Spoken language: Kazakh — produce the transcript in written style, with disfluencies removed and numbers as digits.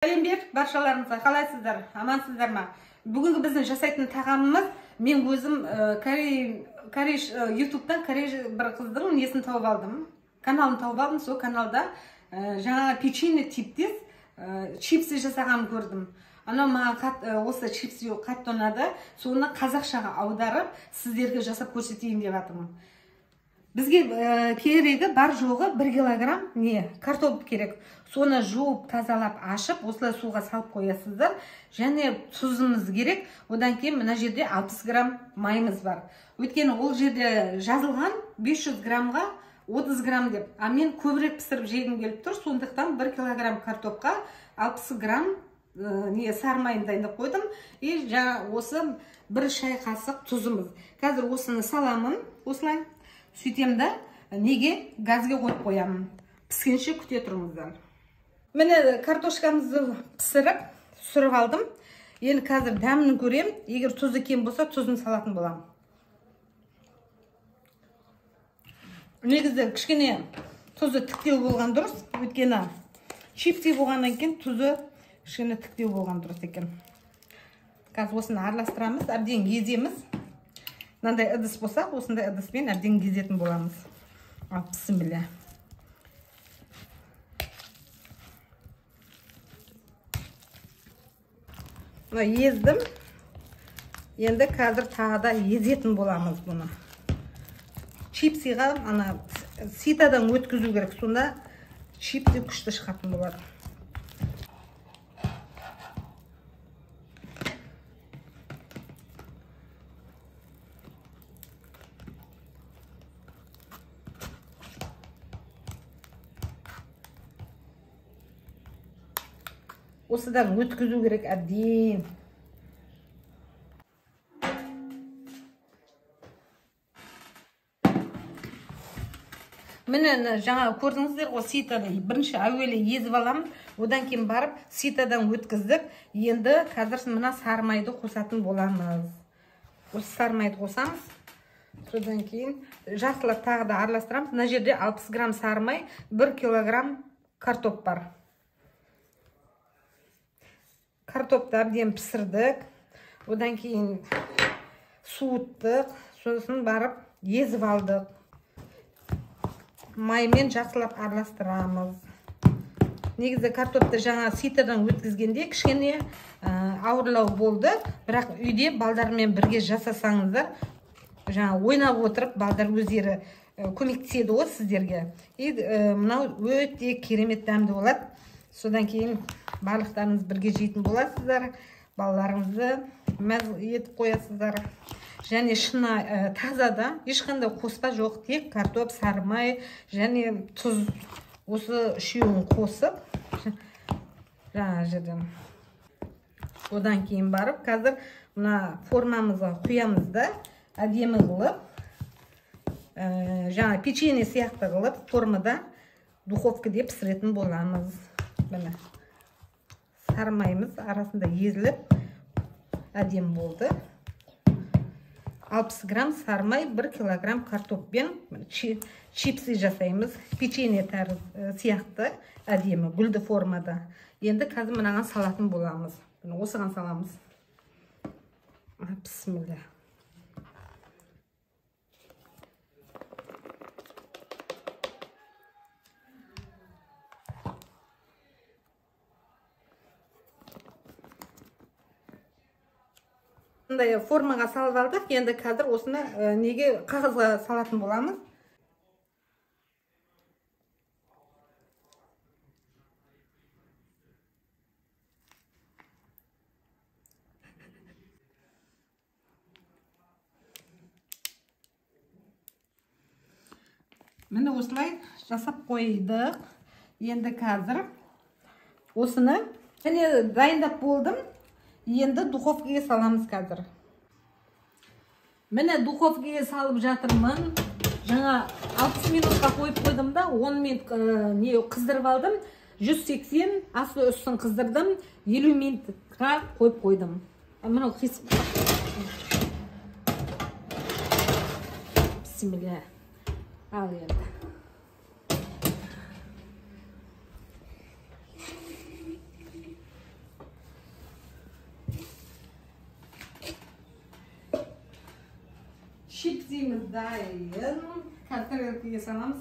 Сәлем баршаларыңызға, қалайсыздар? Амансыздар ма? Бүгінгі біздің жасайтын тағамымыз, мен өзім YouTube'дан корей бір қыздың несін тауып алдым. Каналын тауып алдым, сол каналда жаңа печенье типтес чипсы жасағанын көрдім. Анау маған осы чипсы қатты ұнады. Соны қазақшаға аударып, сіздерге жасап көрсетейін деп жатырмын. Бізге керегі бар жоғы 1 килограмм картоп керек. Соны жуып, тазалап, ашып, осылай суға салып қоясыздар. Және тұзымыз керек. Одан кейін мына жерде 60 грамм майымыз бар. Өйткені ол жерде жазылған 500 граммға 30 грамм деп. А мен көбірек пісіріп жегім келіп тұр. Сондықтан 1 килограмм картопқа 60 грамм сары майын дайындап қойдым. И жаңа осы 1 шай қасық тұзымыз. Қазір осыны саламын, осылай. Сөйтем да, неге газге қойып қоямын. Піскенше күте тұрыңыздар. Міне картошкамызды пісіріп, сүріп алдым. Енді қазір дәмін көрем. Егер тұзы кем болса, тұзын салатын боламын. Негізі кішкене тұзы тіктеу болған дұрыс. Өйткені чипсы болғаннан кейін тұзы кішкене тіктеу болған дұрыс екен. Қазір осыны араластырамыз, әбден кеземіз. Мынандай ыдыс болса, осындай ыдыспен әбден кезетін боламыз. Бісміллә. Мына ездім. Енді қазір тағы да езетін боламыз бұны. Чипсыға ситадан өткізу керек. Сонда чипсы күшті шығатын болады. Осыдан өткізу керек әбден. Міне жаңа көрдіңіздер ғой, ситаны бірінші әуелі езіп аламын, одан кейін барып ситадан өткіздік. Енді қазір мына сары майды қосатын боламыз. Осы сары майды қосамыз. Содан кейін жақсылап тағы да араластырамыз. Мына жерде 60 грамм сары май, 1 килограмм картоп бар. Картопты әбден пісірдік. Одан кейін суыттық. Сосын барып езіп алдық. Маймен жақсылап араластырамыз. Негізі картопты жаңа ситадан өткізгенде кішкене ауырлау болды. Бірақ үйде балдармен бірге жасасаңыздар, жаңа ойнап отырып, балдар өздері көмектеседі ғой сіздерге. Мынау өте керемет дәмді болады. Содан кейін барлықтарыңыз бірге жейтін боласыздар. Балаларыңызды мәз етіп қоясыздар. Және шыны тазада, ешқандай қоспа жоқ, тек картоп, сары май және тұз. Осы үшеуін қосып, жаңа жерден. Одан кейін барып, қазір мына формамызға құямыз да, әдемі қылып, жаңа печенье сияқты қылып, формада духовкада пісіретін боламыз. Міне сары майымыз арасында езіліп әдем болды. 60 грамм сары май, 1 килограмм картоппен чипсы жасаймыз. Печенье сияқты әдемі гүлді формада. Енді қазір мынаған салатын боламыз. Осыған саламыз. Бісміллә. Формаға салып алдық. Енді қазір осыны неге қағазға салатын боламыз. Міне осылай жасап қойдық. Енді қазір осыны дайындап болдым. Енді духовкаға саламыз қазір. Міне духовкаға салып жатырмын. Жаңа 60 минутқа қойып қойдым да, 10 минут қыздырып алдым. 180 асты үстін қыздырдым. 50 минутқа қойып қойдым. Мынау қисып. Бісміллә. Ал енді. Chipsimiz dayın. Kartlarga salamiz.